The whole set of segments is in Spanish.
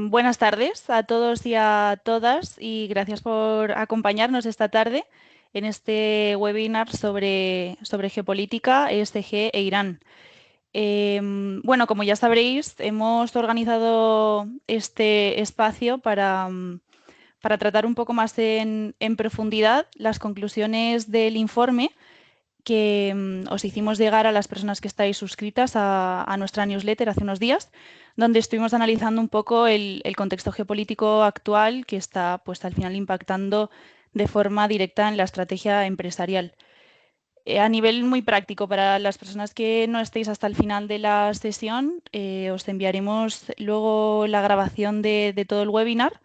Buenas tardes a todos y a todas y gracias por acompañarnos esta tarde en este webinar sobre geopolítica, ESG e Irán. Bueno, como ya sabréis, hemos organizado este espacio para tratar un poco más en profundidad las conclusiones del informe que os hicimos llegar a las personas que estáis suscritas a nuestra newsletter hace unos días, donde estuvimos analizando un poco el contexto geopolítico actual que está pues, al final impactando de forma directa en la estrategia empresarial. A nivel muy práctico, para las personas que no estéis hasta el final de la sesión, os enviaremos luego la grabación de todo el webinar.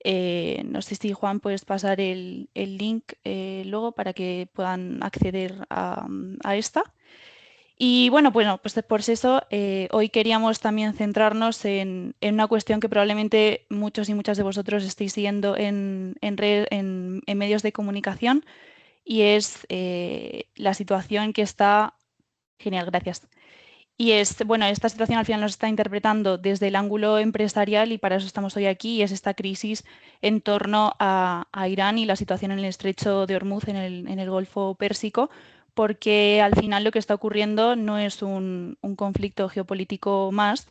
No sé si Juan puedes pasar el link luego para que puedan acceder a esta. Y bueno, pues por eso hoy queríamos también centrarnos en una cuestión que probablemente muchos y muchas de vosotros estéis siguiendo en medios de comunicación y es la situación que está. Genial, gracias. Y bueno, esta situación al final nos está interpretando desde el ángulo empresarial y para eso estamos hoy aquí, y es esta crisis en torno a Irán y la situación en el estrecho de Hormuz, en el Golfo Pérsico, porque al final lo que está ocurriendo no es un conflicto geopolítico más,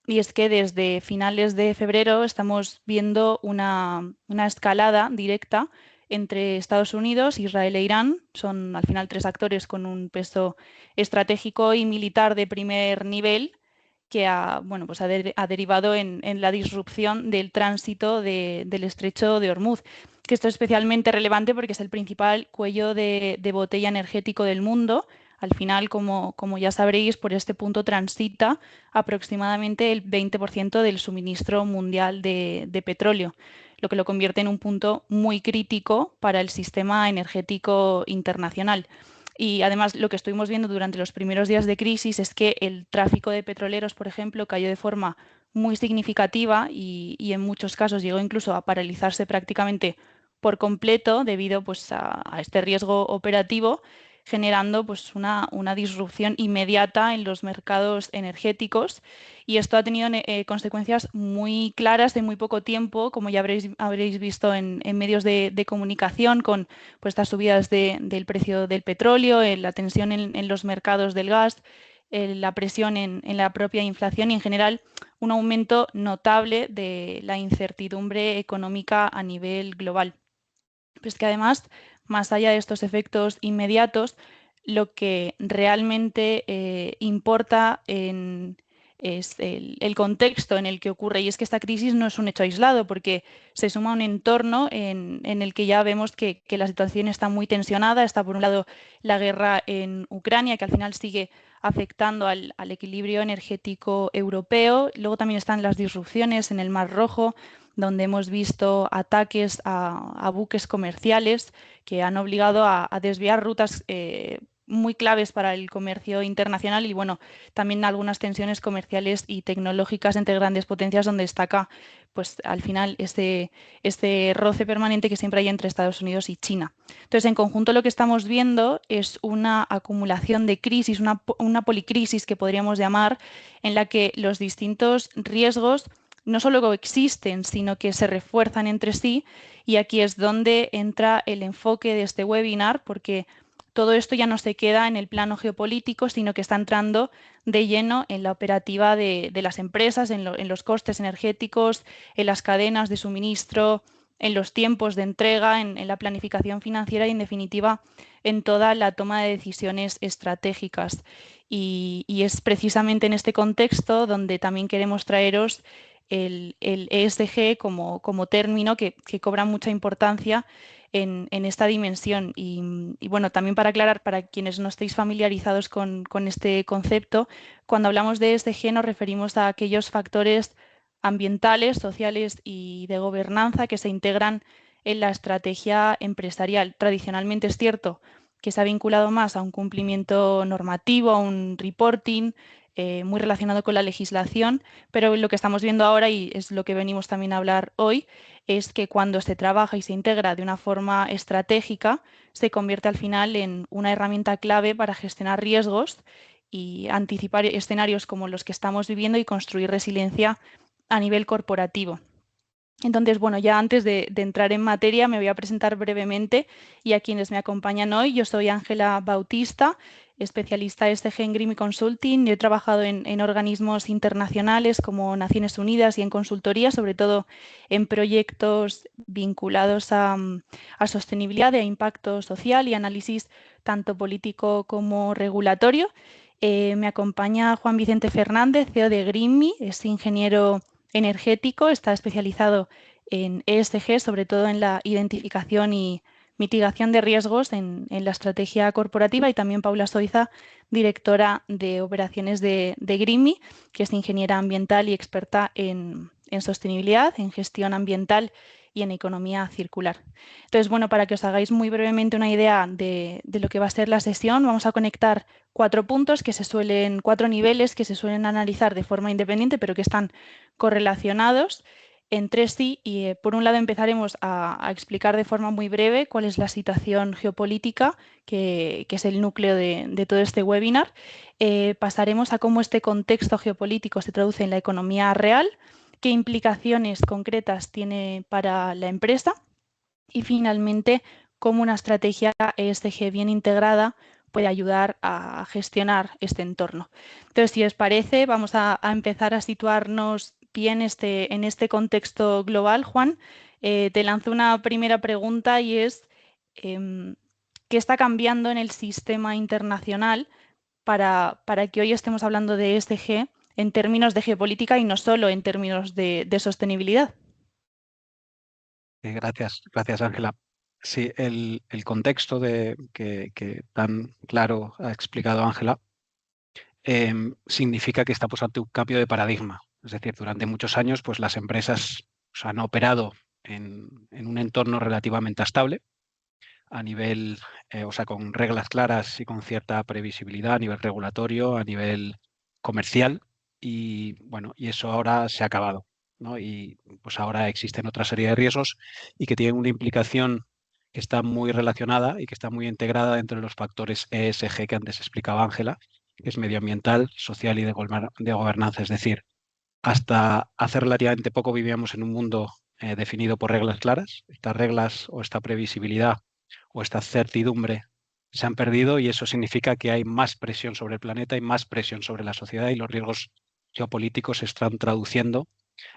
y es que desde finales de febrero estamos viendo una escalada directa entre Estados Unidos, Israel e Irán. Son al final tres actores con un peso estratégico y militar de primer nivel que ha derivado en la disrupción del tránsito del estrecho de Hormuz. Que esto es especialmente relevante porque es el principal cuello de botella energético del mundo. Al final, como ya sabréis, por este punto transita aproximadamente el 20% del suministro mundial de petróleo, lo que lo convierte en un punto muy crítico para el sistema energético internacional. Y además lo que estuvimos viendo durante los primeros días de crisis es que el tráfico de petroleros, por ejemplo, cayó de forma muy significativa y en muchos casos llegó incluso a paralizarse prácticamente por completo debido pues, a este riesgo operativo, generando pues, una disrupción inmediata en los mercados energéticos. Y esto ha tenido consecuencias muy claras en muy poco tiempo, como ya habréis visto en medios de comunicación, con pues, estas subidas del precio del petróleo, la tensión en los mercados del gas, la presión en la propia inflación y, en general, un aumento notable de la incertidumbre económica a nivel global. Pues que además, más allá de estos efectos inmediatos, lo que realmente importa es el contexto en el que ocurre. Y es que esta crisis no es un hecho aislado, porque se suma a un entorno en el que ya vemos que la situación está muy tensionada. Está, por un lado, la guerra en Ucrania, que al final sigue afectando al equilibrio energético europeo. Luego también están las disrupciones en el Mar Rojo, donde hemos visto ataques a buques comerciales que han obligado a desviar rutas muy claves para el comercio internacional, y bueno, también algunas tensiones comerciales y tecnológicas entre grandes potencias, donde destaca pues al final este roce permanente que siempre hay entre Estados Unidos y China. Entonces, en conjunto, lo que estamos viendo es una acumulación de crisis, una policrisis que podríamos llamar, en la que los distintos riesgos no solo coexisten, sino que se refuerzan entre sí. Y aquí es donde entra el enfoque de este webinar, porque todo esto ya no se queda en el plano geopolítico, sino que está entrando de lleno en la operativa de las empresas, en los costes energéticos, en las cadenas de suministro, en los tiempos de entrega, en la planificación financiera y, en definitiva, en toda la toma de decisiones estratégicas. Y es precisamente en este contexto donde también queremos traeros el ESG como término que cobra mucha importancia en esta dimensión. Y bueno, también para aclarar, para quienes no estéis familiarizados con este concepto, cuando hablamos de ESG nos referimos a aquellos factores ambientales, sociales y de gobernanza que se integran en la estrategia empresarial. Tradicionalmente es cierto que se ha vinculado más a un cumplimiento normativo, a un reporting, muy relacionado con la legislación, pero lo que estamos viendo ahora, y es lo que venimos también a hablar hoy, es que cuando se trabaja y se integra de una forma estratégica, se convierte al final en una herramienta clave para gestionar riesgos y anticipar escenarios como los que estamos viviendo y construir resiliencia a nivel corporativo. Entonces, bueno, ya antes de entrar en materia me voy a presentar brevemente y a quienes me acompañan hoy. Yo soy Ángela Bautista, especialista SG en Grimi Consulting. Yo he trabajado en organismos internacionales como Naciones Unidas y en consultoría, sobre todo en proyectos vinculados a sostenibilidad, a impacto social y análisis tanto político como regulatorio. Me acompaña Juan Vicente Fernández, CEO de Grimi, es ingeniero energético, está especializado en ESG, sobre todo en la identificación y mitigación de riesgos en la estrategia corporativa, y también Paula Soiza, directora de operaciones de Grimi, que es ingeniera ambiental y experta en sostenibilidad, en gestión ambiental y en economía circular. Entonces, bueno, para que os hagáis muy brevemente una idea de lo que va a ser la sesión, vamos a conectar 4 puntos cuatro niveles que se suelen analizar de forma independiente, pero que están correlacionados entre sí. Y por un lado empezaremos a explicar de forma muy breve cuál es la situación geopolítica, que es el núcleo de todo este webinar. Pasaremos a cómo este contexto geopolítico se traduce en la economía real, qué implicaciones concretas tiene para la empresa y finalmente cómo una estrategia ESG bien integrada puede ayudar a gestionar este entorno. Entonces, si os parece, vamos a empezar a situarnos bien en este contexto global. Juan, te lanzo una primera pregunta y es, ¿qué está cambiando en el sistema internacional para que hoy estemos hablando de ESG en términos de geopolítica y no solo en términos de sostenibilidad? Gracias, Ángela. Sí, el contexto que tan claro ha explicado Ángela significa que estamos ante un cambio de paradigma. Es decir, durante muchos años pues, las empresas han operado en un entorno relativamente estable, a nivel, con reglas claras y con cierta previsibilidad a nivel regulatorio, a nivel comercial, y bueno, y eso ahora se ha acabado, ¿no? Y pues ahora existen otra serie de riesgos y que tienen una implicación que está muy relacionada y que está muy integrada dentro de los factores ESG que antes explicaba Ángela, que es medioambiental, social y de gobernanza. Es decir, hasta hace relativamente poco vivíamos en un mundo definido por reglas claras. Estas reglas o esta previsibilidad o esta certidumbre se han perdido, y eso significa que hay más presión sobre el planeta y más presión sobre la sociedad, y los riesgos geopolíticos se están traduciendo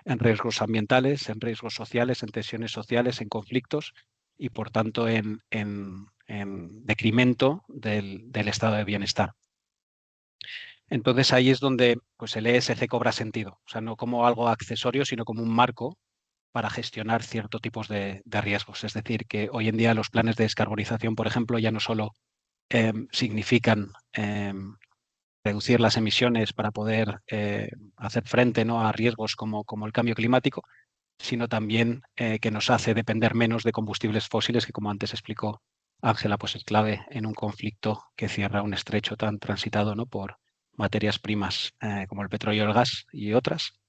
en riesgos ambientales, en riesgos sociales, en tensiones sociales, en conflictos y por tanto en decremento del estado de bienestar. Entonces ahí es donde pues, el ESG cobra sentido, o sea, no como algo accesorio, sino como un marco para gestionar ciertos tipos de riesgos. Es decir, que hoy en día los planes de descarbonización, por ejemplo, ya no solo significan reducir las emisiones para poder hacer frente, ¿no?, a riesgos como el cambio climático, sino también que nos hace depender menos de combustibles fósiles, que como antes explicó Ángela, pues es clave en un conflicto que cierra un estrecho tan transitado, ¿no?, por materias primas como el petróleo, el gas y otras,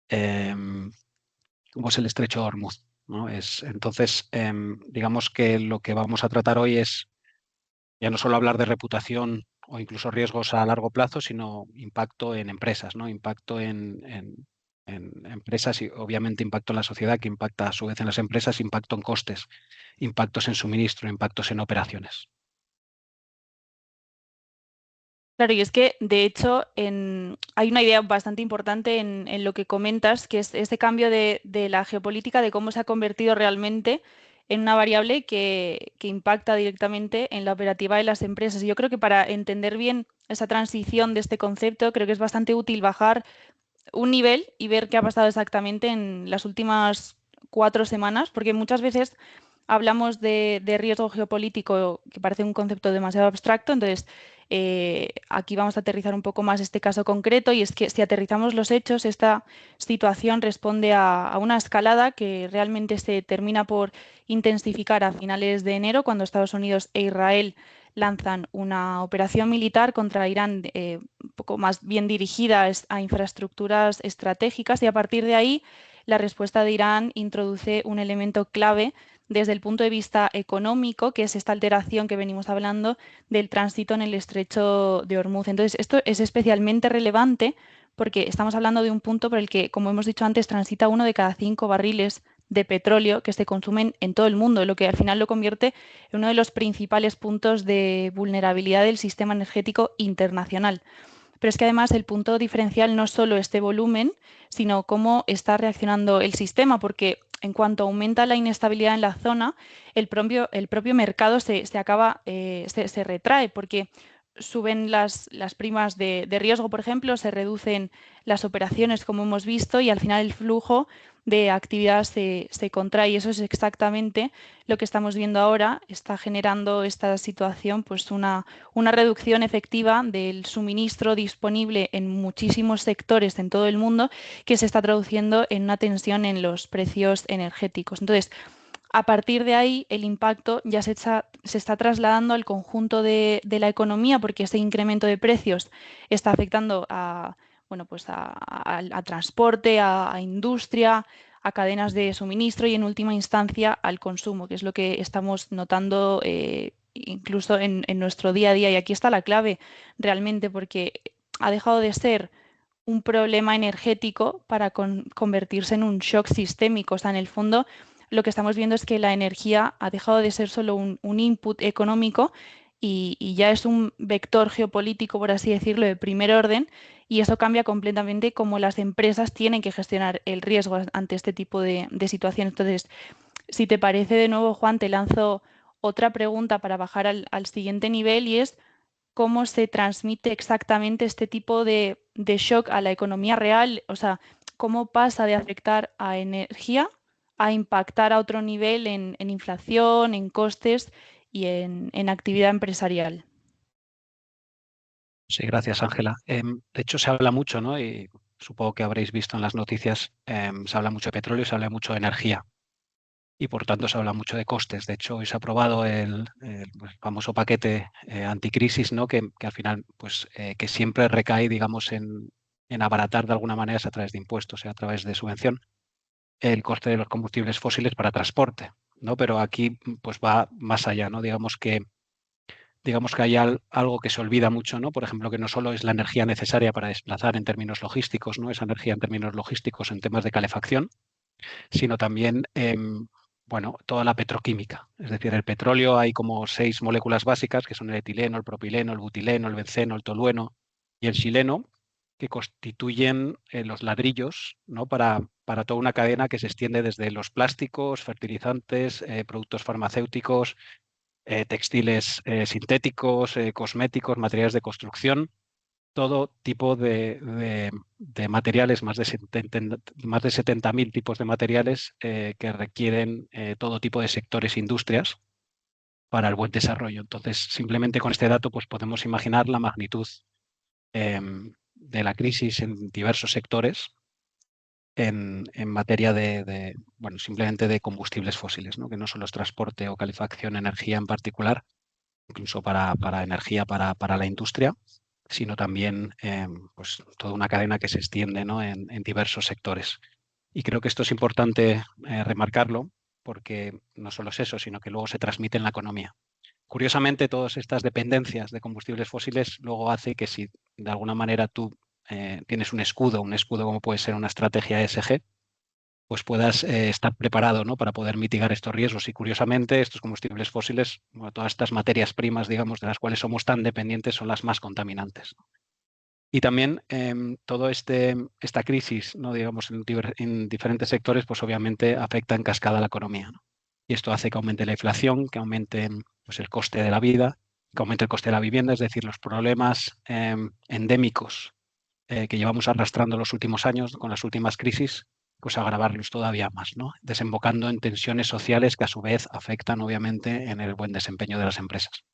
como es el estrecho de Hormuz, ¿no? Entonces, digamos que lo que vamos a tratar hoy es ya no solo hablar de reputación o incluso riesgos a largo plazo, sino impacto en empresas, ¿no? Impacto en empresas y obviamente impacto en la sociedad, que impacta a su vez en las empresas, impacto en costes, impactos en suministro, impactos en operaciones. Claro, y es que, de hecho, hay una idea bastante importante en lo que comentas, que es ese cambio de la geopolítica, de cómo se ha convertido realmente en una variable que impacta directamente en la operativa de las empresas. Y yo creo que para entender bien esa transición de este concepto, creo que es bastante útil bajar un nivel y ver qué ha pasado exactamente en las últimas 4 semanas, porque muchas veces hablamos de riesgo geopolítico, que parece un concepto demasiado abstracto. Entonces, aquí vamos a aterrizar un poco más este caso concreto, y es que si aterrizamos los hechos, esta situación responde a una escalada que realmente se termina por intensificar a finales de enero, cuando Estados Unidos e Israel lanzan una operación militar contra Irán, un poco más bien dirigida a infraestructuras estratégicas, y a partir de ahí la respuesta de Irán introduce un elemento clave desde el punto de vista económico, que es esta alteración que venimos hablando del tránsito en el estrecho de Hormuz. Entonces, esto es especialmente relevante porque estamos hablando de un punto por el que, como hemos dicho antes, transita 1 de cada 5 barriles de petróleo que se consumen en todo el mundo, lo que al final lo convierte en uno de los principales puntos de vulnerabilidad del sistema energético internacional. Pero es que además el punto diferencial no es solo este volumen, sino cómo está reaccionando el sistema, porque en cuanto aumenta la inestabilidad en la zona, el propio mercado se retrae, porque suben las primas de riesgo, por ejemplo, se reducen las operaciones, como hemos visto, y al final el flujo de actividad se contrae. Y eso es exactamente lo que estamos viendo ahora. Está generando esta situación pues una reducción efectiva del suministro disponible en muchísimos sectores en todo el mundo, que se está traduciendo en una tensión en los precios energéticos. Entonces, a partir de ahí, el impacto ya se está trasladando al conjunto de la economía, porque ese incremento de precios está afectando a, bueno, pues a transporte, a industria, a cadenas de suministro y, en última instancia, al consumo, que es lo que estamos notando incluso en nuestro día a día. Y aquí está la clave realmente, porque ha dejado de ser un problema energético para convertirse en un shock sistémico. O sea, en el fondo, lo que estamos viendo es que la energía ha dejado de ser solo un input económico y ya es un vector geopolítico, por así decirlo, de primer orden, y eso cambia completamente cómo las empresas tienen que gestionar el riesgo ante este tipo de situaciones. Entonces, si te parece, de nuevo, Juan, te lanzo otra pregunta para bajar al siguiente nivel, y es cómo se transmite exactamente este tipo de shock a la economía real. O sea, cómo pasa de afectar a energía a impactar a otro nivel en inflación, en costes y en actividad empresarial. Sí, gracias, Ángela. De hecho, se habla mucho, ¿no? Y supongo que habréis visto en las noticias, se habla mucho de petróleo y se habla mucho de energía. Y por tanto se habla mucho de costes. De hecho, hoy se ha aprobado el famoso paquete anticrisis, ¿no? Que al final, pues, que siempre recae, digamos, en abaratar de alguna manera es a través de impuestos, sea a través de subvención, el coste de los combustibles fósiles para transporte, ¿no? Pero aquí, pues, va más allá, ¿no? Digamos que hay algo que se olvida mucho, ¿no? Por ejemplo, que no solo es la energía necesaria para desplazar en términos logísticos, ¿no? Esa energía en términos logísticos en temas de calefacción, sino también, bueno, toda la petroquímica. Es decir, el petróleo hay como 6 moléculas básicas, que son el etileno, el propileno, el butileno, el benceno, el tolueno y el xileno, que constituyen los ladrillos, ¿no? Para toda una cadena que se extiende desde los plásticos, fertilizantes, productos farmacéuticos, textiles sintéticos, cosméticos, materiales de construcción, todo tipo de materiales, más de 70.000 tipos de materiales que requieren todo tipo de sectores e industrias para el buen desarrollo. Entonces, simplemente con este dato pues, podemos imaginar la magnitud de la crisis en diversos sectores en materia bueno, simplemente de combustibles fósiles, ¿no? Que no solo es transporte o calefacción, energía en particular, incluso para energía para la industria, sino también pues, toda una cadena que se extiende, ¿no? en diversos sectores. Y creo que esto es importante remarcarlo porque no solo es eso, sino que luego se transmite en la economía. Curiosamente, todas estas dependencias de combustibles fósiles luego hace que si de alguna manera tú tienes un escudo como puede ser una estrategia ESG, pues puedas estar preparado, ¿no? Para poder mitigar estos riesgos. Y curiosamente, estos combustibles fósiles, bueno, todas estas materias primas, digamos, de las cuales somos tan dependientes, son las más contaminantes. Y también toda esta crisis, ¿no? Digamos, en diferentes sectores, pues obviamente afecta en cascada a la economía, ¿no? Y esto hace que aumente la inflación, que aumente pues, el coste de la vida, que aumente el coste de la vivienda, es decir, los problemas endémicos que llevamos arrastrando los últimos años con las últimas crisis, pues agravarlos todavía más, ¿no? Desembocando en tensiones sociales que a su vez afectan obviamente en el buen desempeño de las empresas.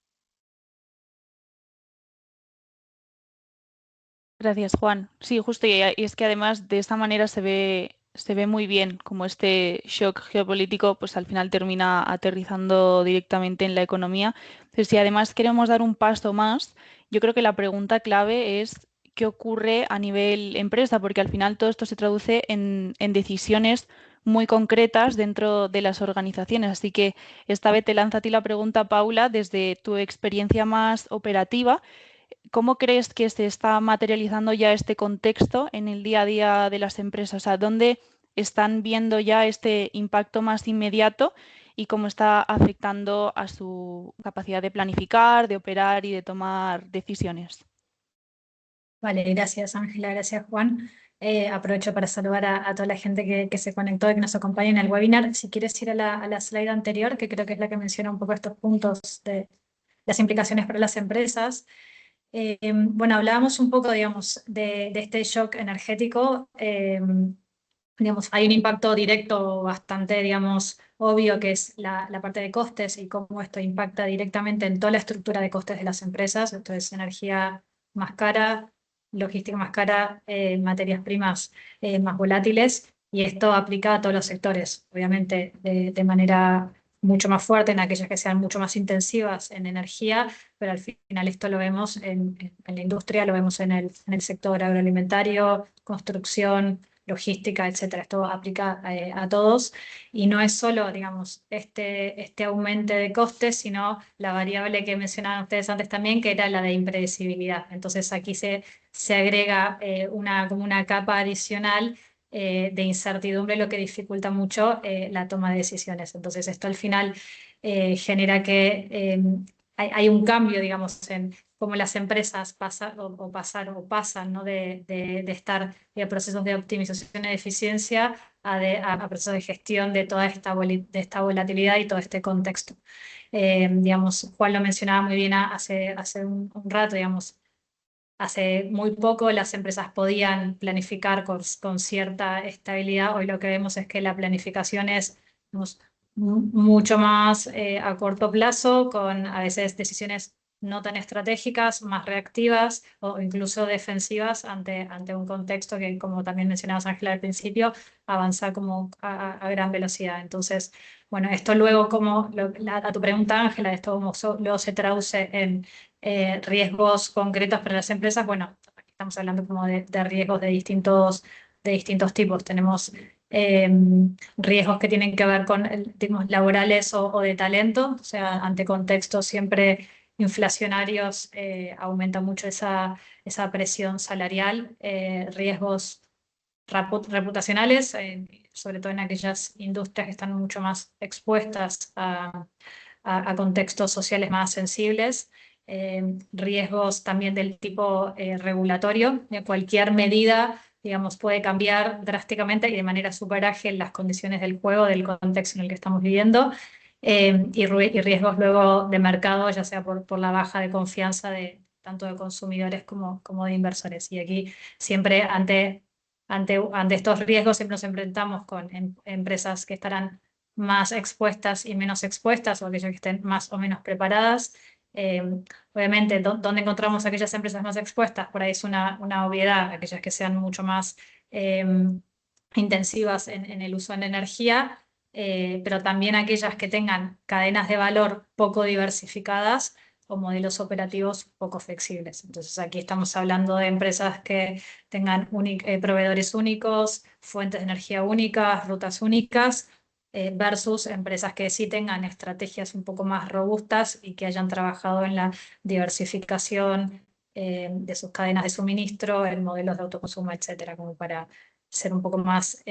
Gracias, Juan. Sí, justo, y es que además de esta manera se ve muy bien cómo este shock geopolítico pues al final termina aterrizando directamente en la economía. Entonces, si además queremos dar un paso más, yo creo que la pregunta clave es qué ocurre a nivel empresa, porque al final todo esto se traduce en decisiones muy concretas dentro de las organizaciones. Así que esta vez te lanzo a ti la pregunta, Paula, desde tu experiencia más operativa. ¿cómo crees que se está materializando ya este contexto en el día a día de las empresas? O sea, ¿dónde están viendo ya este impacto más inmediato y cómo está afectando a su capacidad de planificar, de operar y de tomar decisiones? Vale, gracias Ángela, gracias Juan. Aprovecho para saludar a toda la gente que se conectó y que nos acompaña en el webinar. Si quieres ir a la slide anterior, que creo que es la que menciona un poco estos puntos de las implicaciones para las empresas. Bueno, hablábamos un poco, digamos, de este shock energético. Digamos, hay un impacto directo bastante, digamos, obvio, que es la parte de costes y cómo esto impacta directamente en toda la estructura de costes de las empresas. Entonces, energía más cara, logística más cara, materias primas más volátiles, y esto aplica a todos los sectores, obviamente de manera mucho más fuerte en aquellas que sean mucho más intensivas en energía, pero al final esto lo vemos en la industria, lo vemos en el sector agroalimentario, construcción, logística, etcétera. Esto aplica a todos, y no es solo, digamos, este aumento de costes, sino la variable que mencionaban ustedes antes también, que era la de impredecibilidad. Entonces aquí se agrega como una capa adicional de incertidumbre, lo que dificulta mucho la toma de decisiones. Entonces esto al final genera que hay un cambio, digamos, en cómo las empresas pasan, ¿no? de estar en procesos de optimización y eficiencia a procesos de gestión de toda de esta volatilidad y todo este contexto. Digamos, Juan lo mencionaba muy bien hace un rato, digamos. Hace muy poco las empresas podían planificar con cierta estabilidad. Hoy lo que vemos es que la planificación es, digamos, mucho más a corto plazo, con a veces decisiones no tan estratégicas, más reactivas o incluso defensivas ante un contexto que, como también mencionabas Ángela al principio, avanza como a gran velocidad. Entonces, bueno, esto luego, a tu pregunta Ángela, esto luego se traduce en riesgos concretos para las empresas. Bueno, aquí estamos hablando como de riesgos de distintos tipos. Tenemos riesgos que tienen que ver con digamos, laborales o de talento, o sea, ante contextos siempre inflacionarios aumenta mucho esa presión salarial. Riesgos reputacionales, sobre todo en aquellas industrias que están mucho más expuestas a contextos sociales más sensibles. Riesgos también del tipo regulatorio. Cualquier medida, digamos, puede cambiar drásticamente y de manera súper ágil las condiciones del juego, del contexto en el que estamos viviendo. Y riesgos luego de mercado, ya sea por la baja de confianza tanto de consumidores como de inversores. Y aquí siempre ante estos riesgos siempre nos enfrentamos con empresas que estarán más expuestas y menos expuestas, o aquellas que estén más o menos preparadas. Obviamente, ¿dónde encontramos aquellas empresas más expuestas? Por ahí es una obviedad, aquellas que sean mucho más intensivas en el uso de energía, pero también aquellas que tengan cadenas de valor poco diversificadas o modelos operativos poco flexibles. Entonces aquí estamos hablando de empresas que tengan proveedores únicos, fuentes de energía únicas, rutas únicas, versus empresas que sí tengan estrategias un poco más robustas y que hayan trabajado en la diversificación de sus cadenas de suministro, en modelos de autoconsumo, etcétera, como para ser un poco más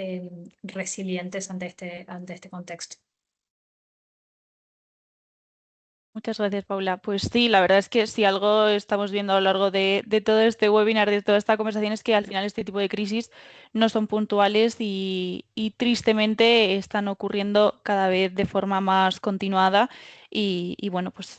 resilientes ante este contexto. Muchas gracias, Paula. Pues sí, la verdad es que si algo estamos viendo a lo largo de todo este webinar, de toda esta conversación, es que al final este tipo de crisis no son puntuales y tristemente están ocurriendo cada vez de forma más continuada y bueno, pues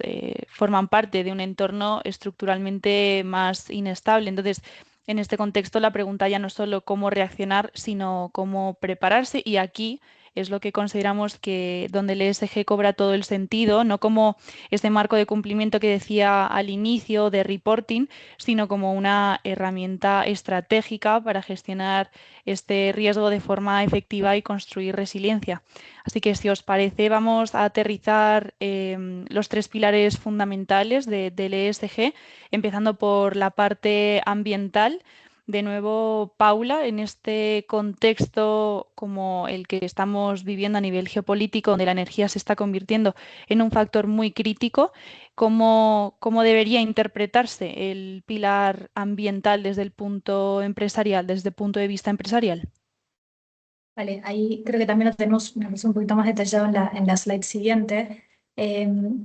forman parte de un entorno estructuralmente más inestable. Entonces, en este contexto, la pregunta ya no es solo cómo reaccionar, sino cómo prepararse, y aquí es lo que consideramos que donde el ESG cobra todo el sentido, no como este marco de cumplimiento que decía al inicio de reporting, sino como una herramienta estratégica para gestionar este riesgo de forma efectiva y construir resiliencia. Así que si os parece, vamos a aterrizar los tres pilares fundamentales del ESG, empezando por la parte ambiental. de nuevo, Paula, en este contexto como el que estamos viviendo a nivel geopolítico, donde la energía se está convirtiendo en un factor muy crítico, ¿cómo debería interpretarse el pilar ambiental desde el punto empresarial, desde el punto de vista empresarial? Vale, ahí creo que también lo tenemos, me parece, un poquito más detallado en la slide siguiente.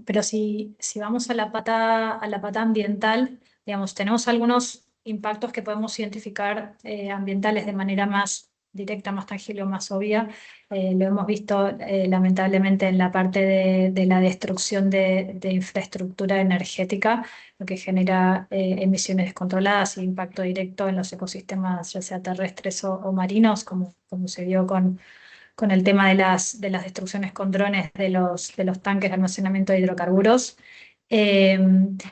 Pero si vamos a la pata ambiental, digamos, tenemos algunos impactos que podemos identificar ambientales de manera más directa, más tangible o más obvia. Lo hemos visto lamentablemente en la parte de la destrucción de infraestructura energética, lo que genera emisiones descontroladas e impacto directo en los ecosistemas, ya sea terrestres o marinos, como se vio con el tema de las destrucciones con drones de los tanques de almacenamiento de hidrocarburos. Eh,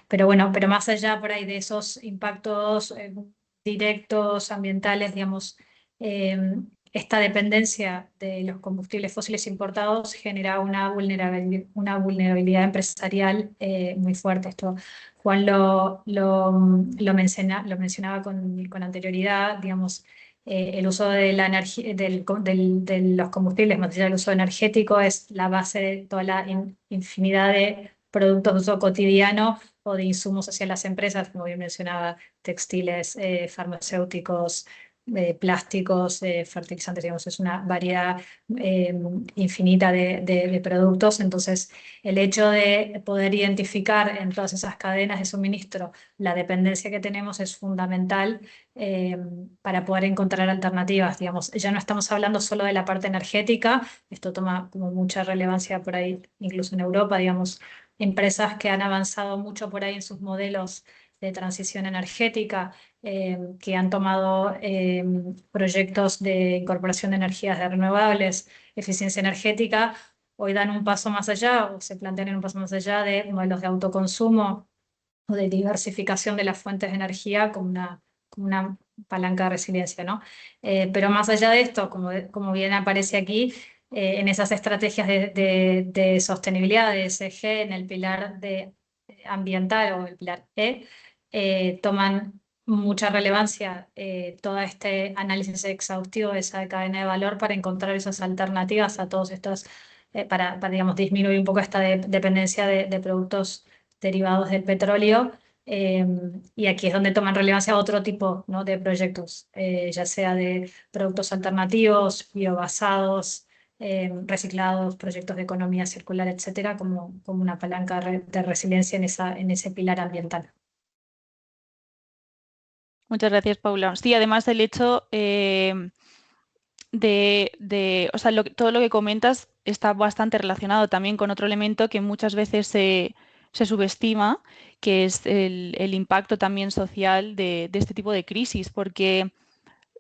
pero bueno, pero más allá por ahí de esos impactos directos, ambientales, digamos, eh, esta dependencia de los combustibles fósiles importados genera una vulnerabilidad empresarial muy fuerte. Esto Juan lo mencionaba con anterioridad, digamos. El uso de la energía, de los combustibles, más allá del uso energético, es la base de toda la infinidad de productos de uso cotidiano o de insumos hacia las empresas, como bien mencionaba, textiles, farmacéuticos, plásticos, fertilizantes, digamos, es una variedad eh, infinita de productos. Entonces, el hecho de poder identificar en todas esas cadenas de suministro la dependencia que tenemos es fundamental eh, para poder encontrar alternativas. Digamos, ya no estamos hablando solo de la parte energética, esto toma como mucha relevancia por ahí, incluso en Europa, digamos, empresas que han avanzado mucho por ahí en sus modelos de transición energética, que han tomado proyectos de incorporación de energías renovables, eficiencia energética, hoy dan un paso más allá o se plantean un paso más allá de modelos de autoconsumo o de diversificación de las fuentes de energía como una palanca de resiliencia, ¿no? Pero más allá de esto, como bien aparece aquí, en esas estrategias de sostenibilidad de ESG, en el pilar ambiental o el pilar toman mucha relevancia todo este análisis exhaustivo de esa cadena de valor para encontrar esas alternativas a todos estos, digamos, disminuir un poco esta dependencia de productos derivados del petróleo. eh, y aquí es donde toman relevancia otro tipo, ¿no?, de proyectos, ya sea de productos alternativos, biobasados, reciclados, proyectos de economía circular, etcétera, como una palanca de resiliencia en ese pilar ambiental. Muchas gracias, Paula. Sí, además el hecho o sea, todo lo que comentas está bastante relacionado también con otro elemento que muchas veces se subestima, que es el impacto también social de este tipo de crisis, porque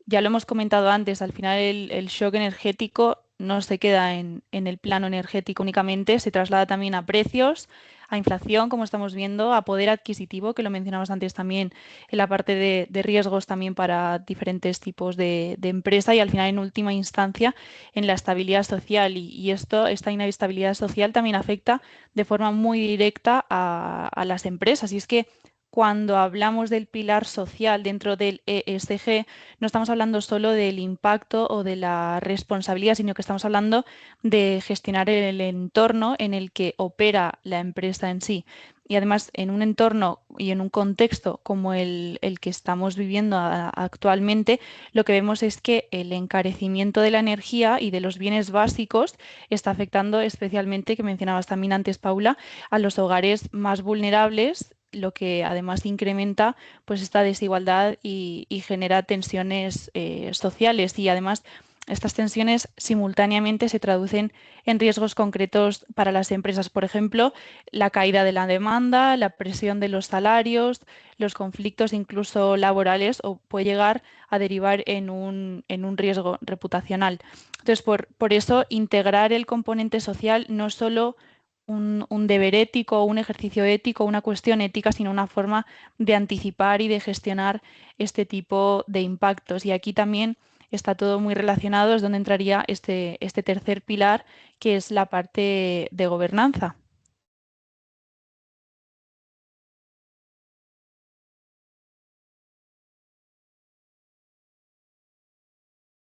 ya lo hemos comentado antes, al final el shock energético no se queda en el plano energético únicamente, se traslada también a precios, a inflación, como estamos viendo, a poder adquisitivo, que lo mencionabas antes también, en la parte de riesgos también para diferentes tipos de empresa y al final, en última instancia, en la estabilidad social. Y esta inestabilidad social también afecta de forma muy directa a las empresas. Y es que cuando hablamos del pilar social dentro del ESG, no estamos hablando solo del impacto o de la responsabilidad, sino que estamos hablando de gestionar el entorno en el que opera la empresa en sí. Y además, en un entorno y en un contexto como el que estamos viviendo actualmente, lo que vemos es que el encarecimiento de la energía y de los bienes básicos está afectando especialmente, que mencionabas también antes, Paula, a los hogares más vulnerables, lo que además incrementa pues esta desigualdad y genera tensiones sociales y además estas tensiones simultáneamente se traducen en riesgos concretos para las empresas. Por ejemplo, la caída de la demanda, la presión de los salarios, los conflictos incluso laborales o puede llegar a derivar en un riesgo reputacional. Entonces, por eso, integrar el componente social no es solo un deber ético, un ejercicio ético, una cuestión ética, sino una forma de anticipar y de gestionar este tipo de impactos. Y aquí también está todo muy relacionado, es donde entraría este tercer pilar, que es la parte de gobernanza.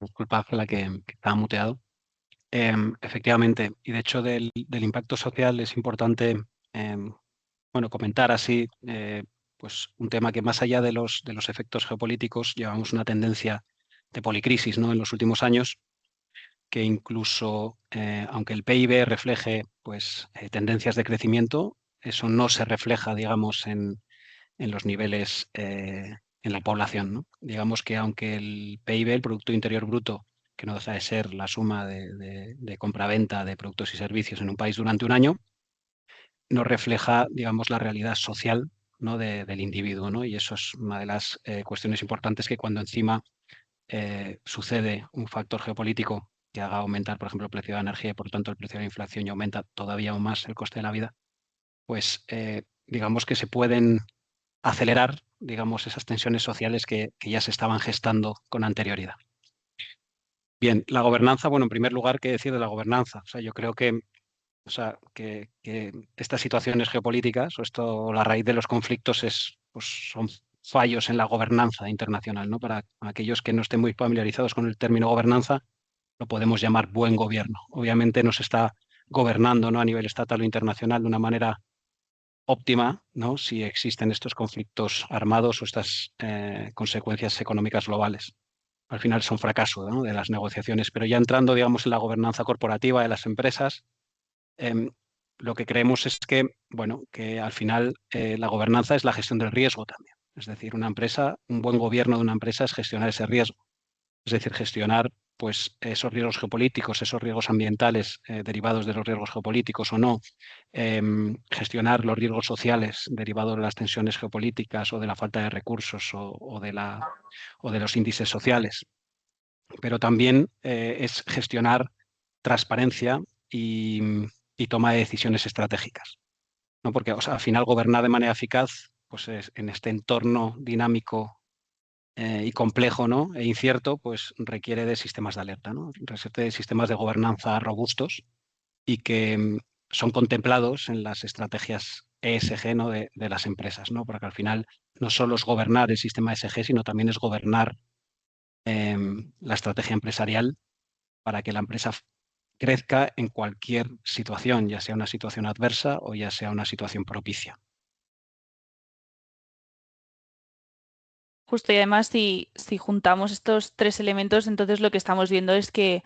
Disculpa, Ángela, que estaba muteado. Efectivamente, y de hecho del impacto social es importante bueno, comentar así pues un tema que más allá de los efectos geopolíticos llevamos una tendencia de policrisis, ¿no? En los últimos años, que incluso aunque el PIB refleje pues tendencias de crecimiento, eso no se refleja, digamos, en los niveles en la población, ¿no? Digamos que aunque el PIB, el Producto Interior Bruto, que no deja de ser la suma de compra-venta de productos y servicios en un país durante un año, no refleja, digamos, la realidad social, ¿no? Del individuo, ¿no? Y eso es una de las cuestiones importantes, que cuando encima sucede un factor geopolítico que haga aumentar, por ejemplo, el precio de la energía y por tanto el precio de la inflación, y aumenta todavía aún más el coste de la vida, pues digamos que se pueden acelerar, digamos, esas tensiones sociales que ya se estaban gestando con anterioridad. Bien, la gobernanza, bueno, en primer lugar, ¿qué decir de la gobernanza? O sea, yo creo que, o sea, que estas situaciones geopolíticas o la raíz de los conflictos pues, son fallos en la gobernanza internacional, ¿no? Para aquellos que no estén muy familiarizados con el término gobernanza, lo podemos llamar buen gobierno. Obviamente no se está gobernando, ¿no? A nivel estatal o internacional de una manera óptima, ¿no? Si existen estos conflictos armados o estas consecuencias económicas globales. Al final son fracaso, ¿no? De las negociaciones, pero ya entrando, digamos, en la gobernanza corporativa de las empresas, lo que creemos es que, bueno, que al final la gobernanza es la gestión del riesgo también. Es decir, una empresa, un buen gobierno de una empresa es gestionar ese riesgo. Es decir, gestionar pues, esos riesgos geopolíticos, esos riesgos ambientales derivados de los riesgos geopolíticos o no, gestionar los riesgos sociales derivados de las tensiones geopolíticas o de la falta de recursos o de los índices sociales. Pero también es gestionar transparencia y toma de decisiones estratégicas, ¿no? Porque, o sea, al final, gobernar de manera eficaz, pues en este entorno dinámico y complejo, ¿no? E incierto, pues requiere de sistemas de alerta, ¿no? Requiere de sistemas de gobernanza robustos y que son contemplados en las estrategias ESG, ¿no? de las empresas, ¿no? Porque al final no solo es gobernar el sistema ESG, sino también es gobernar la estrategia empresarial para que la empresa crezca en cualquier situación, ya sea una situación adversa o ya sea una situación propicia. Justo, y además si juntamos estos tres elementos, entonces lo que estamos viendo es que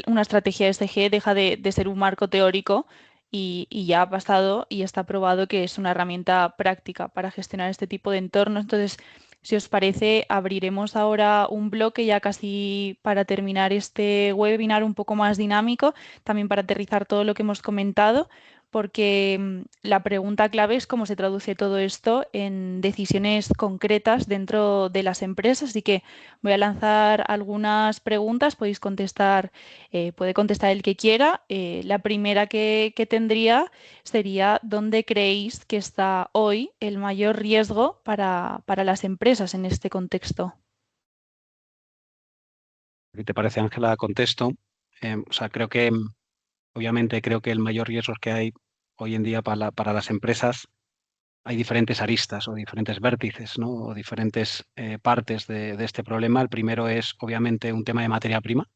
una estrategia SG deja de ser un marco teórico y ya ha pasado y está probado que es una herramienta práctica para gestionar este tipo de entornos. Entonces, si os parece, abriremos ahora un bloque ya casi para terminar este webinar un poco más dinámico, también para aterrizar todo lo que hemos comentado, porque la pregunta clave es cómo se traduce todo esto en decisiones concretas dentro de las empresas. Así que voy a lanzar algunas preguntas, podéis contestar, puede contestar el que quiera. La primera que tendría sería: ¿dónde creéis que está hoy el mayor riesgo para las empresas en este contexto? ¿Qué te parece, Ángela? Contesto. O sea, creo que, obviamente, creo que el mayor riesgo que hay hoy en día para las empresas, hay diferentes aristas o diferentes vértices, ¿no? O diferentes partes de este problema. El primero es, obviamente, un tema de materia prima.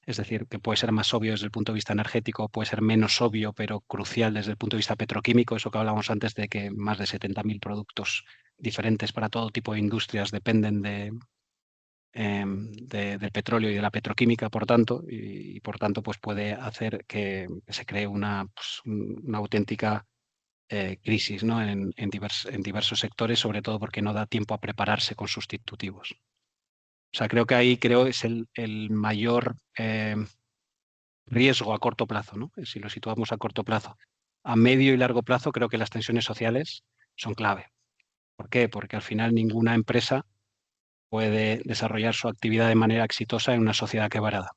Es decir, que puede ser más obvio desde el punto de vista energético, puede ser menos obvio, pero crucial desde el punto de vista petroquímico. Eso que hablábamos antes, de que más de 70.000 productos diferentes para todo tipo de industrias dependen del petróleo y de la petroquímica, por tanto, y por tanto pues puede hacer que se cree pues, una auténtica crisis, ¿no? en diversos sectores, sobre todo porque no da tiempo a prepararse con sustitutivos. O sea, creo que ahí es el mayor riesgo a corto plazo, ¿no? Si lo situamos a corto plazo. A medio y largo plazo creo que las tensiones sociales son clave. ¿Por qué? Porque al final ninguna empresa puede desarrollar su actividad de manera exitosa en una sociedad quebrada.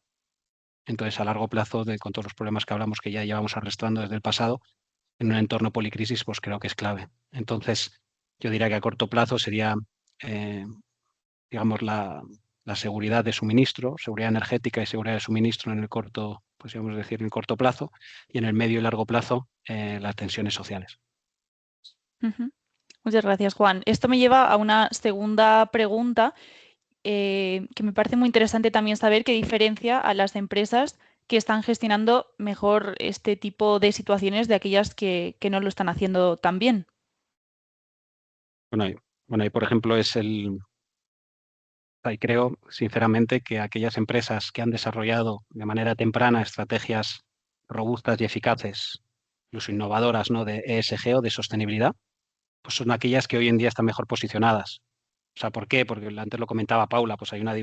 Entonces, a largo plazo, con todos los problemas que hablamos, que ya llevamos arrastrando desde el pasado, en un entorno policrisis, pues creo que es clave. Entonces, yo diría que a corto plazo sería, digamos, la seguridad de suministro, seguridad energética y seguridad de suministro en el corto, pues podríamos decir, en el corto plazo, y en el medio y largo plazo, las tensiones sociales. Muchas gracias, Juan. Esto me lleva a una segunda pregunta, que me parece muy interesante también saber qué diferencia a las empresas que están gestionando mejor este tipo de situaciones de aquellas que no lo están haciendo tan bien. Bueno, ahí por ejemplo ahí creo sinceramente que aquellas empresas que han desarrollado de manera temprana estrategias robustas y eficaces, incluso innovadoras, ¿no?, de ESG o de sostenibilidad, pues son aquellas que hoy en día están mejor posicionadas. O sea, ¿por qué? Porque antes lo comentaba Paula, pues hay una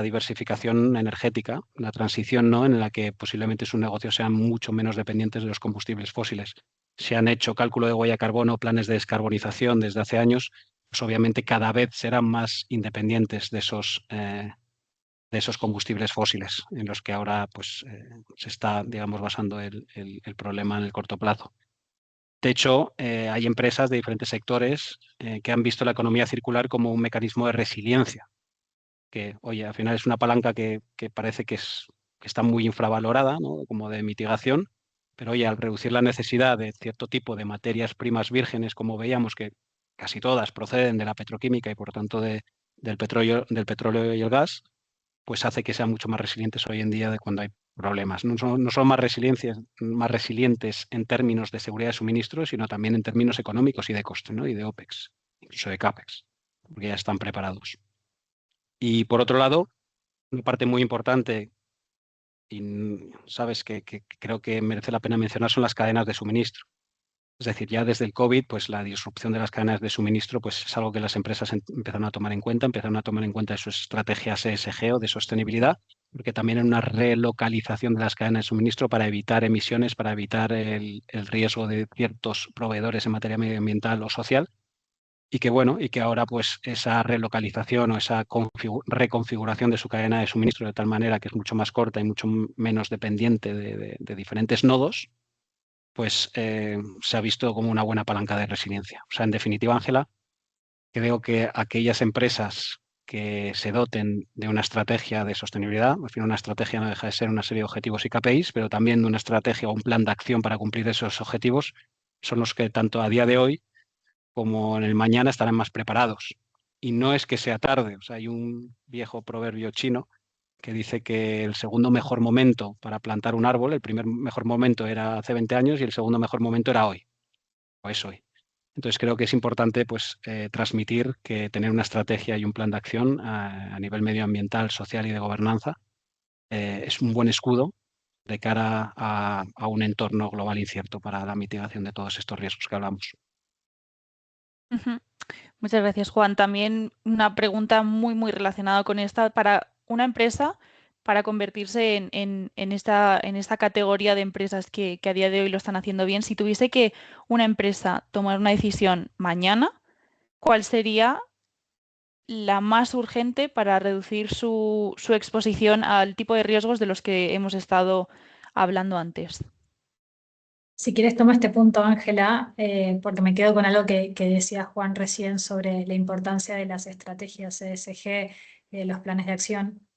diversificación energética, una transición, ¿no?, en la que posiblemente sus negocios sean mucho menos dependientes de los combustibles fósiles. Se han hecho cálculo de huella de carbono, planes de descarbonización desde hace años, pues obviamente cada vez serán más independientes de esos combustibles fósiles en los que ahora pues, se está, digamos, basando el problema en el corto plazo. De hecho, hay empresas de diferentes sectores que han visto la economía circular como un mecanismo de resiliencia, que, oye, al final es una palanca que parece que está muy infravalorada, ¿no?, como de mitigación, pero oye, al reducir la necesidad de cierto tipo de materias primas vírgenes, como veíamos que casi todas proceden de la petroquímica y por tanto del petróleo y el gas, pues hace que sean mucho más resilientes hoy en día de cuando hay problemas. No son más resilientes en términos de seguridad de suministro, sino también en términos económicos y de coste, ¿no?, y de OPEX, incluso de CAPEX, porque ya están preparados. Y por otro lado, una parte muy importante, y sabes que creo que merece la pena mencionar, son las cadenas de suministro. Es decir, ya desde el COVID, pues la disrupción de las cadenas de suministro pues, es algo que las empresas empezaron a tomar en cuenta, de sus estrategias ESG o de sostenibilidad, porque también hay una relocalización de las cadenas de suministro para evitar emisiones, para evitar el riesgo de ciertos proveedores en materia medioambiental o social, y que bueno, y que ahora pues esa relocalización o esa reconfiguración de su cadena de suministro de tal manera que es mucho más corta y mucho menos dependiente de diferentes nodos, pues se ha visto como una buena palanca de resiliencia. O sea, en definitiva, Ángela, creo que aquellas empresas que se doten de una estrategia de sostenibilidad, al final una estrategia no deja de ser una serie de objetivos y KPIs, pero también de una estrategia o un plan de acción para cumplir esos objetivos, son los que tanto a día de hoy como en el mañana estarán más preparados. Y no es que sea tarde, o sea, hay un viejo proverbio chino que dice que el segundo mejor momento para plantar un árbol, el primer mejor momento era hace 20 años y el segundo mejor momento era hoy, o es hoy. Entonces creo que es importante pues, transmitir que tener una estrategia y un plan de acción a nivel medioambiental, social y de gobernanza es un buen escudo de cara a un entorno global incierto para la mitigación de todos estos riesgos que hablamos. Ujú. Muchas gracias, Juan. También una pregunta muy relacionada con esta. Para una empresa, para convertirse en esta categoría de empresas que a día de hoy lo están haciendo bien, si tuviese que una empresa tomar una decisión mañana, ¿cuál sería la más urgente para reducir su exposición al tipo de riesgos de los que hemos estado hablando antes? Si quieres, toma este punto, Ángela, porque me quedo con algo que decía Juan recién sobre la importancia de las estrategias ESG, los planes de acción.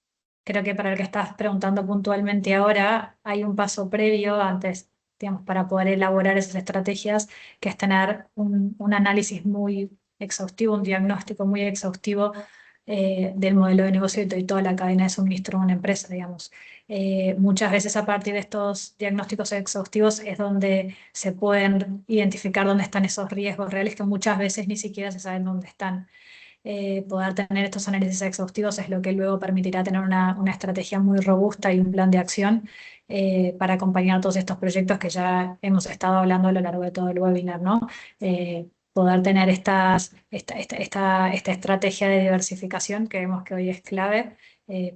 Creo que para el que estás preguntando puntualmente ahora, hay un paso previo antes, digamos, para poder elaborar esas estrategias, que es tener un análisis muy exhaustivo, un diagnóstico muy exhaustivo del modelo de negocio y toda la cadena de suministro de una empresa, digamos. Muchas veces a partir de estos diagnósticos exhaustivos es donde se pueden identificar dónde están esos riesgos reales que muchas veces ni siquiera se saben dónde están. Poder tener estos análisis exhaustivos es lo que luego permitirá tener una estrategia muy robusta y un plan de acción para acompañar todos estos proyectos que ya hemos estado hablando a lo largo de todo el webinar, ¿no? Poder tener esta estrategia de diversificación que vemos que hoy es clave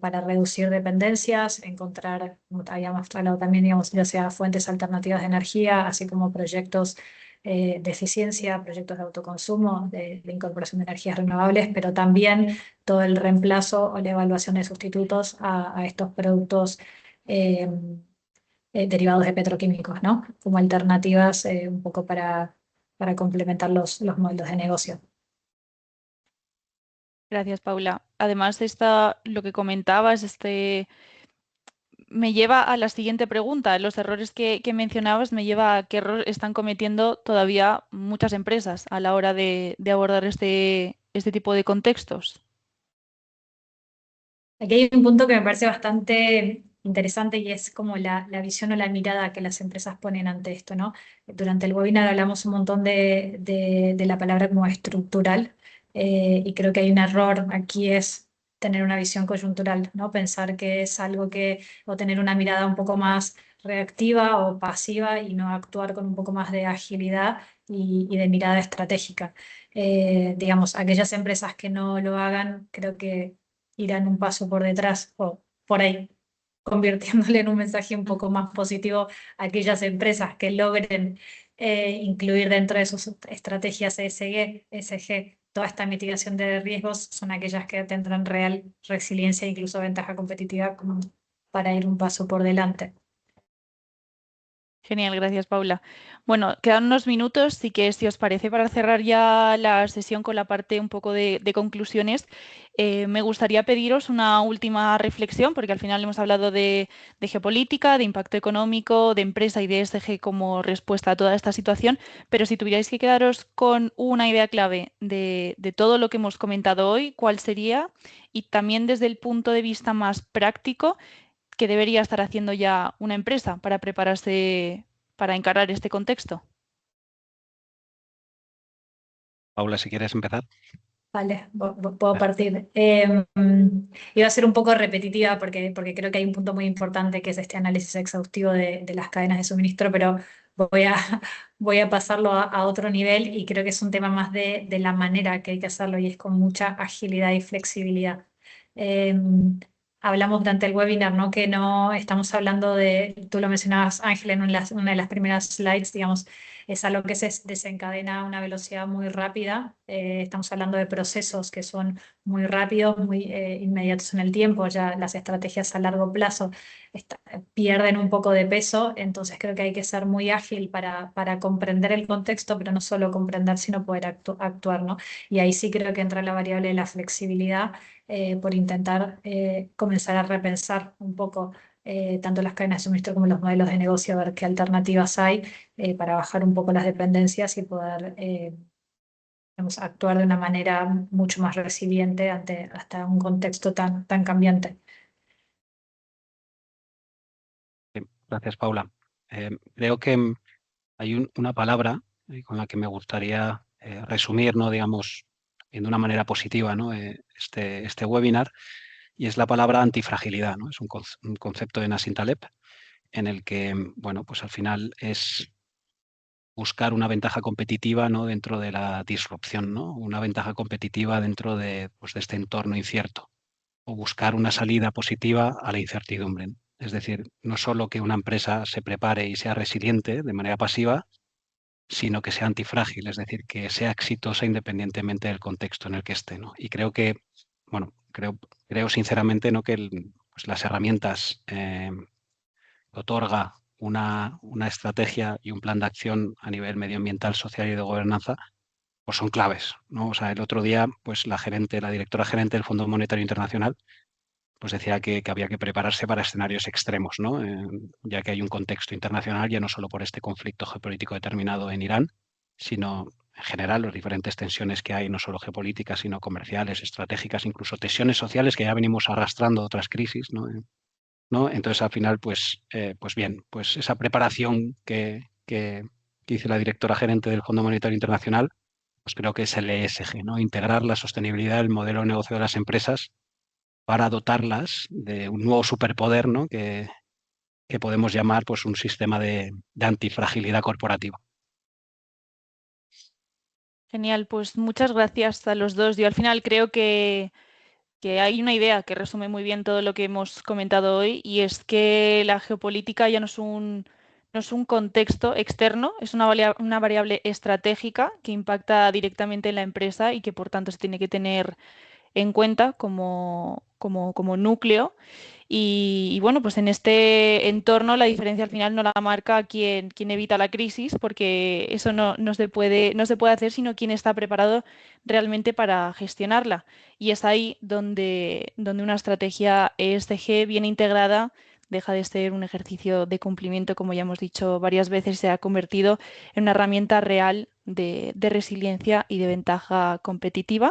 para reducir dependencias, encontrar, como habíamos hablado también, digamos, ya sea fuentes alternativas de energía, así como proyectos de eficiencia, proyectos de autoconsumo, de incorporación de energías renovables, pero también todo el reemplazo o la evaluación de sustitutos a estos productos derivados de petroquímicos, ¿no? Como alternativas un poco para complementar los modelos de negocio. Gracias, Paula. Además, lo que comentabas, me lleva a la siguiente pregunta. Los errores que mencionabas me lleva a qué error están cometiendo todavía muchas empresas a la hora de abordar este tipo de contextos. Aquí hay un punto que me parece bastante interesante y es como la visión o la mirada que las empresas ponen ante esto, ¿no? Durante el webinar hablamos un montón de la palabra como estructural, y creo que hay un error aquí, es tener una visión coyuntural, ¿no? Pensar que es algo que, o tener una mirada un poco más reactiva o pasiva y no actuar con un poco más de agilidad y de mirada estratégica. Digamos, aquellas empresas que no lo hagan, creo que irán un paso por detrás o por ahí, convirtiéndole en un mensaje un poco más positivo a aquellas empresas que logren incluir dentro de sus estrategias ESG toda esta mitigación de riesgos, son aquellas que tendrán real resiliencia e incluso ventaja competitiva como para ir un paso por delante. Genial, gracias Paula. Bueno, quedan unos minutos, sí que si os parece, para cerrar ya la sesión con la parte un poco de conclusiones, me gustaría pediros una última reflexión, porque al final hemos hablado de geopolítica, de impacto económico, de empresa y de ESG como respuesta a toda esta situación, pero si tuvierais que quedaros con una idea clave de todo lo que hemos comentado hoy, ¿cuál sería? Y también desde el punto de vista más práctico, que debería estar haciendo ya una empresa para prepararse para encarar este contexto? Paula, si quieres empezar. Vale, puedo partir. Iba a ser un poco repetitiva porque creo que hay un punto muy importante que es este análisis exhaustivo de las cadenas de suministro, pero voy a, voy a pasarlo a otro nivel y creo que es un tema más de la manera que hay que hacerlo y es con mucha agilidad y flexibilidad. Eh, Hablamos durante el webinar, ¿no? Que no estamos hablando de, tú lo mencionabas, Ángel, en una de las primeras slides, digamos, es algo que se desencadena a una velocidad muy rápida. Estamos hablando de procesos que son muy rápidos, muy inmediatos en el tiempo. Ya las estrategias a largo plazo pierden un poco de peso, entonces creo que hay que ser muy ágil para comprender el contexto, pero no solo comprender, sino poder actuar, ¿no? Y ahí sí creo que entra la variable de la flexibilidad, por intentar comenzar a repensar un poco tanto las cadenas de suministro como los modelos de negocio, a ver qué alternativas hay para bajar un poco las dependencias y poder digamos, actuar de una manera mucho más resiliente ante hasta un contexto tan cambiante. Gracias, Paula. Creo que hay una palabra con la que me gustaría resumir, ¿no? Digamos, de una manera positiva, ¿no? Este webinar, y es la palabra antifragilidad, ¿no? Es un concepto de Nassim Taleb en el que, bueno, pues al final es buscar una ventaja competitiva, ¿no? Dentro de la disrupción, ¿no? Una ventaja competitiva dentro de, pues, de este entorno incierto, o buscar una salida positiva a la incertidumbre. Es decir, no solo que una empresa se prepare y sea resiliente de manera pasiva, sino que sea antifrágil, es decir, que sea exitosa independientemente del contexto en el que esté, ¿no? Y creo que, bueno, creo sinceramente, ¿no? Que pues las herramientas que otorga una estrategia y un plan de acción a nivel medioambiental, social y de gobernanza, pues son claves, ¿no? O sea, el otro día, pues la directora gerente del Fondo Monetario Internacional, pues decía que había que prepararse para escenarios extremos, ¿no? Ya que hay un contexto internacional, ya no solo por este conflicto geopolítico determinado en Irán, sino en general las diferentes tensiones que hay, no solo geopolíticas, sino comerciales, estratégicas, incluso tensiones sociales que ya venimos arrastrando otras crisis, ¿no? Entonces, al final, pues bien, pues esa preparación que hizo la directora gerente del Fondo Monetario Internacional, pues creo que es el ESG, ¿no? Integrar la sostenibilidad del modelo de negocio de las empresas para dotarlas de un nuevo superpoder, ¿no? Que podemos llamar, pues, un sistema de antifragilidad corporativa. Genial, pues muchas gracias a los dos. Yo al final creo que hay una idea que resume muy bien todo lo que hemos comentado hoy, y es que la geopolítica ya no es un contexto externo, es una variable estratégica que impacta directamente en la empresa y que por tanto se tiene que tener en cuenta como núcleo. Y bueno, pues en este entorno la diferencia al final no la marca quien evita la crisis, porque eso no se puede hacer, sino quien está preparado realmente para gestionarla. Y es ahí donde una estrategia ESG bien integrada deja de ser un ejercicio de cumplimiento, como ya hemos dicho varias veces, se ha convertido en una herramienta real de resiliencia y de ventaja competitiva.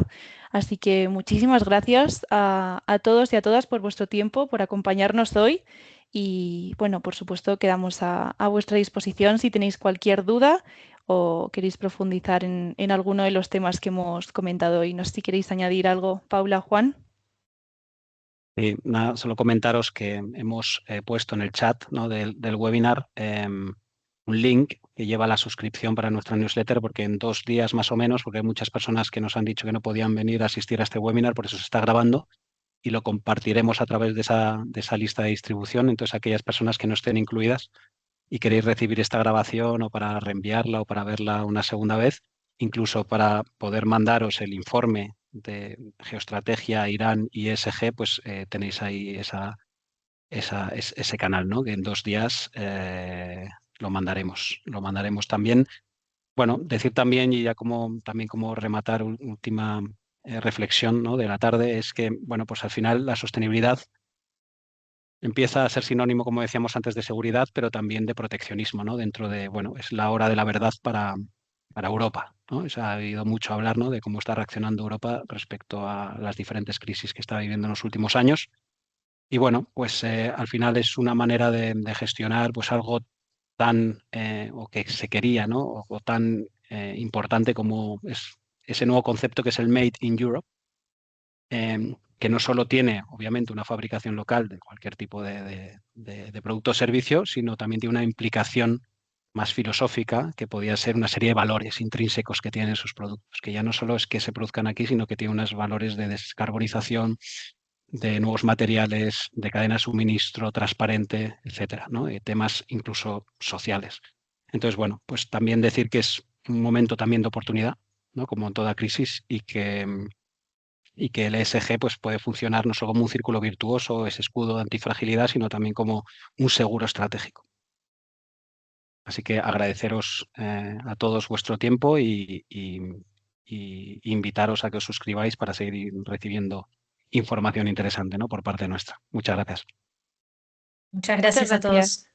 Así que muchísimas gracias a todos y a todas por vuestro tiempo, por acompañarnos hoy. Y bueno, por supuesto, quedamos a vuestra disposición si tenéis cualquier duda o queréis profundizar en alguno de los temas que hemos comentado hoy. No sé si queréis añadir algo, Paula, Juan. Nada, solo comentaros que hemos puesto en el chat, ¿no?, del webinar un link que lleva a la suscripción para nuestra newsletter, porque en 2 días más o menos, porque hay muchas personas que nos han dicho que no podían venir a asistir a este webinar, por eso se está grabando y lo compartiremos a través de esa lista de distribución. Entonces, aquellas personas que no estén incluidas y queréis recibir esta grabación o para reenviarla o para verla una segunda vez, incluso para poder mandaros el informe de geoestrategia, Irán y ESG, pues tenéis ahí ese canal, ¿no?, que en 2 días lo mandaremos. Lo mandaremos también. Bueno, decir también, y ya también como rematar última reflexión, ¿no?, de la tarde, es que, bueno, pues al final la sostenibilidad empieza a ser sinónimo, como decíamos antes, de seguridad, pero también de proteccionismo, ¿no? Dentro de, bueno, es la hora de la verdad para Europa, ¿no? Se ha oído mucho hablar, ¿no?, de cómo está reaccionando Europa respecto a las diferentes crisis que está viviendo en los últimos años. Y bueno, pues al final es una manera de gestionar pues algo tan, o que se quería, ¿no?, o tan importante como es ese nuevo concepto que es el Made in Europe, que no solo tiene, obviamente, una fabricación local de cualquier tipo de producto o servicio, sino también tiene una implicación más filosófica, que podía ser una serie de valores intrínsecos que tienen sus productos, que ya no solo es que se produzcan aquí, sino que tiene unos valores de descarbonización, de nuevos materiales, de cadena de suministro transparente, etcétera, ¿no? Temas incluso sociales. Entonces, bueno, pues también decir que es un momento también de oportunidad, ¿no?, como en toda crisis, y que el ESG pues puede funcionar no solo como un círculo virtuoso, ese escudo de antifragilidad, sino también como un seguro estratégico. Así que agradeceros a todos vuestro tiempo y invitaros a que os suscribáis para seguir recibiendo información interesante, ¿no?, por parte nuestra. Muchas gracias. Muchas Muchas gracias a gracias. todos.